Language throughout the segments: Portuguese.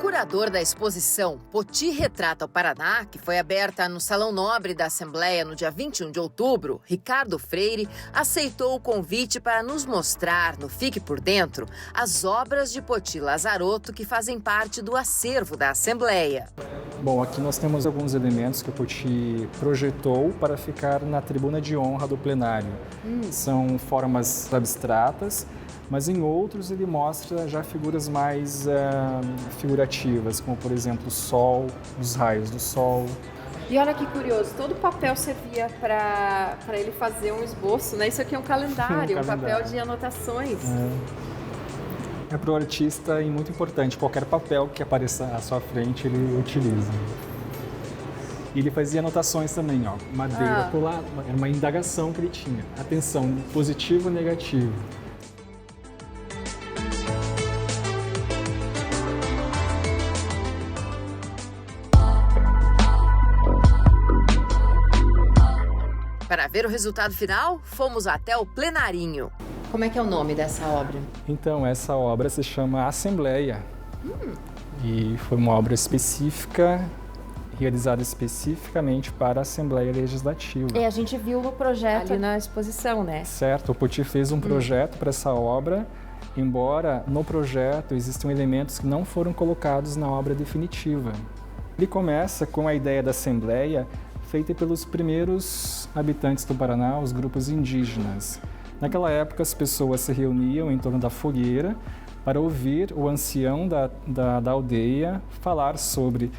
curador da exposição Poti Retrata o Paraná, que foi aberta no Salão Nobre da Assembleia no dia 21 de outubro, Ricardo Freire aceitou o convite para nos mostrar, no Fique por Dentro, as obras de Poti Lazarotto que fazem parte do acervo da Assembleia. Bom, aqui nós temos alguns elementos que o Poti projetou para ficar na tribuna de honra do plenário. São formas abstratas, mas em outros ele mostra já figuras mais figurativas, como por exemplo o sol, os raios do sol. E olha que curioso, todo o papel servia para ele fazer um esboço, né? Isso aqui é um calendário, um papel de anotações. É para o artista e muito importante, qualquer papel que apareça à sua frente ele utiliza. E ele fazia anotações também, ó, madeira por lá, era uma indagação que ele tinha. Atenção, positivo ou negativo. Para ver o resultado final, fomos até o Plenarinho. Como é que é o nome dessa obra? Então, essa obra se chama Assembleia. E foi uma obra específica, realizada especificamente para a Assembleia Legislativa. A gente viu no projeto ali na exposição, né? Certo, o Poti fez um projeto para essa obra, embora no projeto existam elementos que não foram colocados na obra definitiva. Ele começa com a ideia da Assembleia feita pelos primeiros habitantes do Paraná, os grupos indígenas. Naquela época, as pessoas se reuniam em torno da fogueira para ouvir o ancião da aldeia falar sobre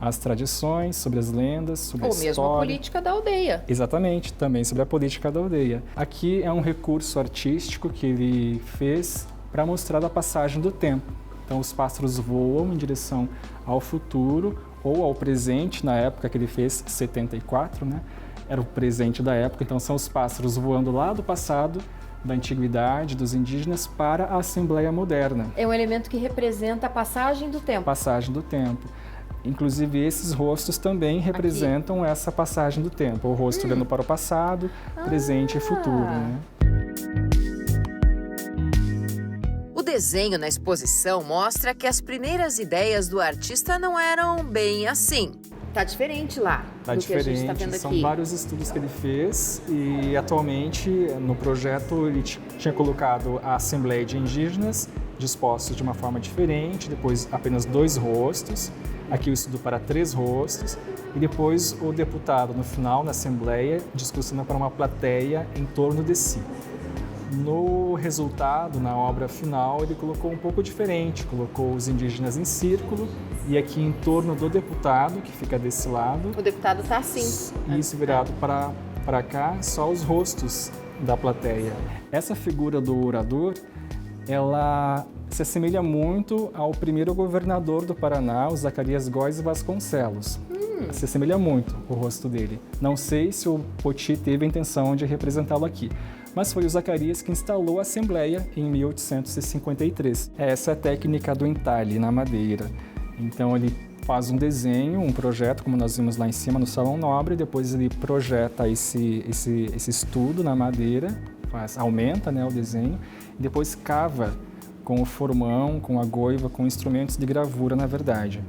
as tradições, sobre as lendas, sobre a história. Ou mesmo a política da aldeia. Exatamente, também sobre a política da aldeia. Aqui é um recurso artístico que ele fez para mostrar a passagem do tempo. Então, os pássaros voam em direção ao futuro ou ao presente, na época que ele fez, 74, né? Era o presente da época, então são os pássaros voando lá do passado, da antiguidade, dos indígenas, para a Assembleia moderna. É um elemento que representa a passagem do tempo. Passagem do tempo. Inclusive, esses rostos também representam essa passagem do tempo. O rosto olhando para o passado, presente e futuro, né? O desenho na exposição mostra que as primeiras ideias do artista não eram bem assim. Tá diferente lá Tá do diferente, que a gente tá vendo são aqui. vários estudos que ele fez e atualmente no projeto ele tinha colocado a Assembleia de Indígenas dispostos de uma forma diferente, depois apenas 2 rostos, aqui o estudo para 3 rostos e depois o deputado no final na Assembleia discussando para uma plateia em torno de si. No resultado, na obra final, ele colocou um pouco diferente, colocou os indígenas em círculo e aqui em torno do deputado, que fica desse lado. O deputado está assim. Isso virado para cá, só os rostos da plateia. Essa figura do orador, ela se assemelha muito ao primeiro governador do Paraná, o Zacarias Góes Vasconcelos. Se assemelha muito o rosto dele. Não sei se o Poti teve a intenção de representá-lo aqui, mas foi o Zacarias que instalou a Assembleia em 1853. Essa é a técnica do entalhe na madeira. Então ele faz um desenho, um projeto, como nós vimos lá em cima no Salão Nobre, depois ele projeta esse estudo na madeira, aumenta, né, o desenho, e depois cava com o formão, com a goiva, com instrumentos de gravura, na verdade.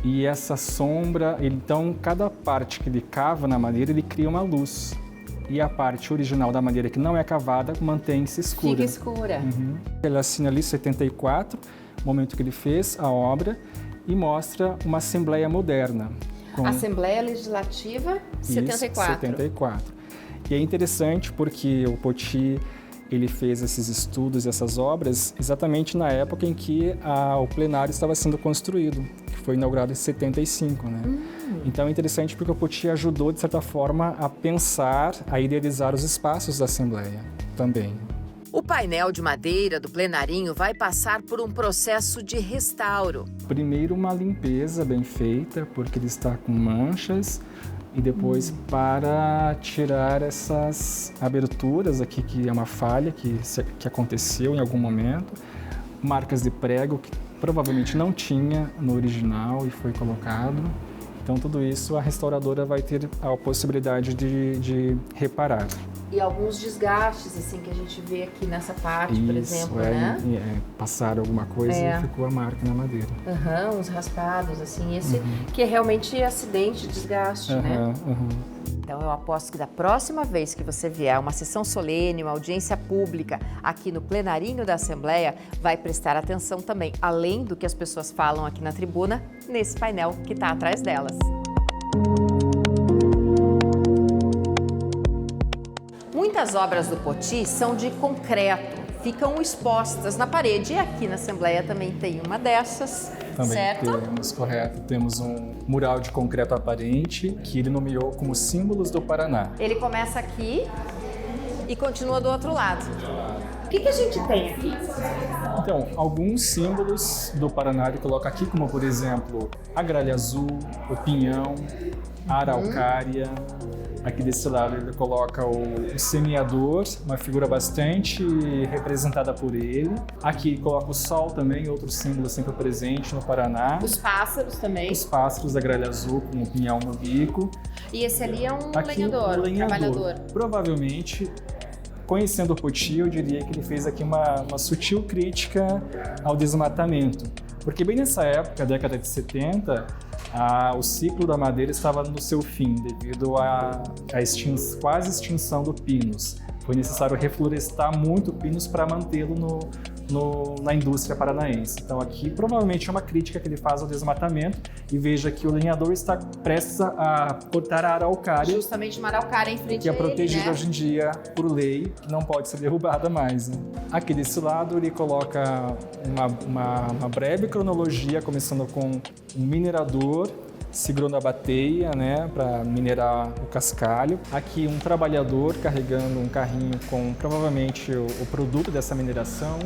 E essa sombra, então, cada parte que ele cava na madeira, ele cria uma luz. E a parte original da madeira que não é cavada mantém-se escura. Fica escura. Ele assina ali 74, momento que ele fez a obra, e mostra uma Assembleia moderna. Assembleia Legislativa 74. Isso, 74. E é interessante porque o Poti ele fez esses estudos, essas obras, exatamente na época em que o plenário estava sendo construído, que foi inaugurado em 75, né? Então é interessante porque o Poti ajudou, de certa forma, a pensar, a idealizar os espaços da Assembleia também. O painel de madeira do Plenarinho vai passar por um processo de restauro. Primeiro uma limpeza bem feita, porque ele está com manchas, e depois para tirar essas aberturas aqui, que é uma falha que aconteceu em algum momento, marcas de prego que provavelmente não tinha no original e foi colocado. Então tudo isso a restauradora vai ter a possibilidade de reparar. E alguns desgastes, assim, que a gente vê aqui nessa parte, por exemplo, né? Passaram alguma coisa e ficou a marca na madeira. Uns raspados, assim, esse que é realmente acidente, desgaste, né? Então eu aposto que da próxima vez que você vier a uma sessão solene, uma audiência pública aqui no plenarinho da Assembleia, vai prestar atenção também, além do que as pessoas falam aqui na tribuna, nesse painel que está atrás delas. Muitas obras do Poti são de concreto, ficam expostas na parede e aqui na Assembleia também tem uma dessas, também certo? Temos, correto. Temos um mural de concreto aparente que ele nomeou como símbolos do Paraná. Ele começa aqui e continua do outro lado. O que a gente tem aqui? Então, alguns símbolos do Paraná ele coloca aqui, como por exemplo, a gralha azul, o pinhão, a araucária. Aqui desse lado ele coloca o semeador, uma figura bastante representada por ele. Aqui coloca o sol também, outro símbolo sempre presente no Paraná. Os pássaros também. Os pássaros da gralha azul com o pinhão no bico. E esse ali é um aqui, lenhador, um trabalhador. Provavelmente, conhecendo o Poti, eu diria que ele fez aqui uma sutil crítica ao desmatamento. Porque bem nessa época, década de 70, o ciclo da madeira estava no seu fim, devido à quase extinção do pinus. Foi necessário reflorestar muito pinos para mantê-lo na indústria paranaense. Então aqui provavelmente é uma crítica que ele faz ao desmatamento e veja que o lenhador está prestes a cortar a araucária. Justamente uma araucária em frente que é protegida, né? Hoje em dia por lei, que não pode ser derrubada mais. Né? Aqui desse lado ele coloca uma breve cronologia, começando com um minerador segurando a bateia, né, para minerar o cascalho. Aqui um trabalhador carregando um carrinho com provavelmente o produto dessa mineração.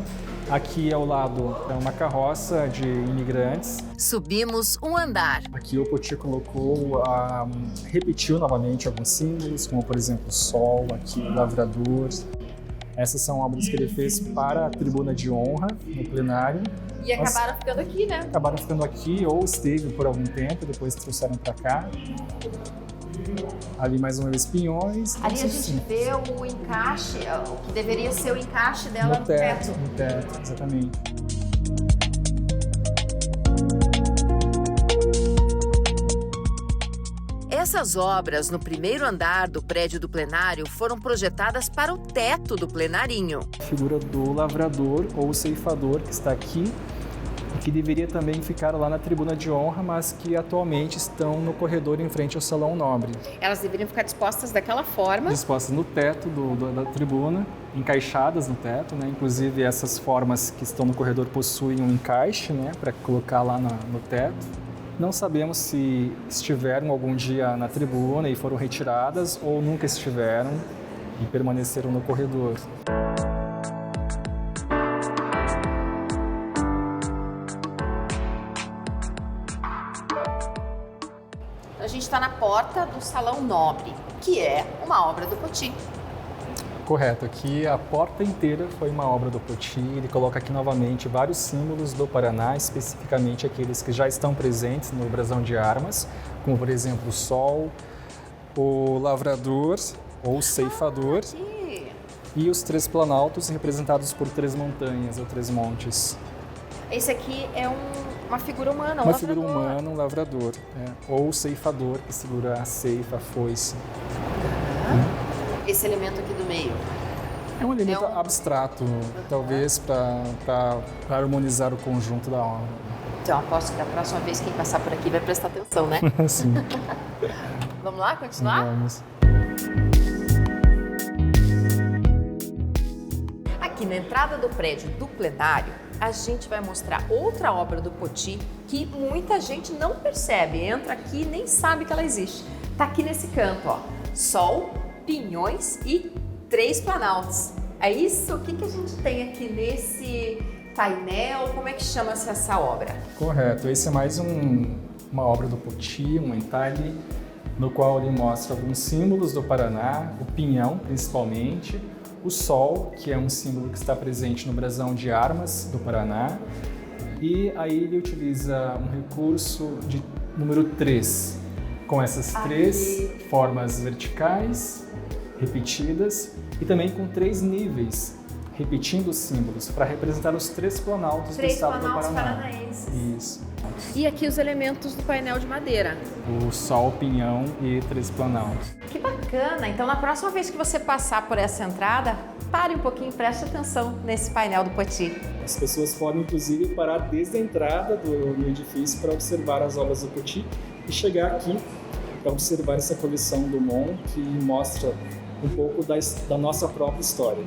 Aqui ao lado é uma carroça de imigrantes. Subimos um andar. Aqui o Poti colocou, repetiu novamente alguns símbolos, como por exemplo o sol, aqui o lavrador. Essas são obras que ele fez para a tribuna de honra no plenário. E acabaram ficando aqui, né? Acabaram ficando aqui ou esteve por algum tempo, depois trouxeram para cá. Ali mais uma vez pinhões. Ali a gente vê o encaixe, o que deveria ser o encaixe dela no teto. No teto, exatamente. Essas obras no primeiro andar do prédio do plenário foram projetadas para o teto do plenarinho. A figura do lavrador ou ceifador que está aqui, que deveria também ficar lá na tribuna de honra, mas que atualmente estão no corredor em frente ao Salão Nobre. Elas deveriam ficar dispostas daquela forma? Dispostas no teto da tribuna, encaixadas no teto, né? Inclusive essas formas que estão no corredor possuem um encaixe, né, para colocar lá no teto. Não sabemos se estiveram algum dia na tribuna e foram retiradas ou nunca estiveram e permaneceram no corredor. A gente está na porta do Salão Nobre, que é uma obra do Poti. Correto, aqui a porta inteira foi uma obra do Poti. Ele coloca aqui novamente vários símbolos do Paraná, especificamente aqueles que já estão presentes no brasão de armas, como por exemplo o sol, o lavrador ou ceifador e os três planaltos representados por três montanhas ou três montes. Esse aqui é uma figura humana, uma figura humana, um lavrador, ou o ceifador que segura a ceifa, a foice. Esse elemento aqui do meio? É um elemento abstrato, talvez para harmonizar o conjunto da obra. Então, aposto que da próxima vez quem passar por aqui vai prestar atenção, né? Sim. Vamos lá, continuar? Vamos. Aqui na entrada do prédio do plenário, a gente vai mostrar outra obra do Poti que muita gente não percebe, entra aqui e nem sabe que ela existe. Tá aqui nesse canto, ó, sol, pinhões e três planaltos. É isso? O que a gente tem aqui nesse painel? Como é que chama-se essa obra? Correto, esse é mais uma obra do Poti, um entalhe, no qual ele mostra alguns símbolos do Paraná, o pinhão principalmente, o sol, que é um símbolo que está presente no brasão de armas do Paraná, e aí ele utiliza um recurso de número 3, com essas três formas verticais repetidas e também com 3 níveis, repetindo os símbolos, para representar os 3 planaltos do estado do Paraná. Paranaenses. Isso. E aqui os elementos do painel de madeira. O sol, pinhão e 3 planaltos. Que bacana! Então, na próxima vez que você passar por essa entrada, pare um pouquinho e preste atenção nesse painel do Poti. As pessoas podem, inclusive, parar desde a entrada do edifício para observar as obras do Poti e chegar aqui para observar essa coleção do Mon, que mostra um pouco da nossa própria história.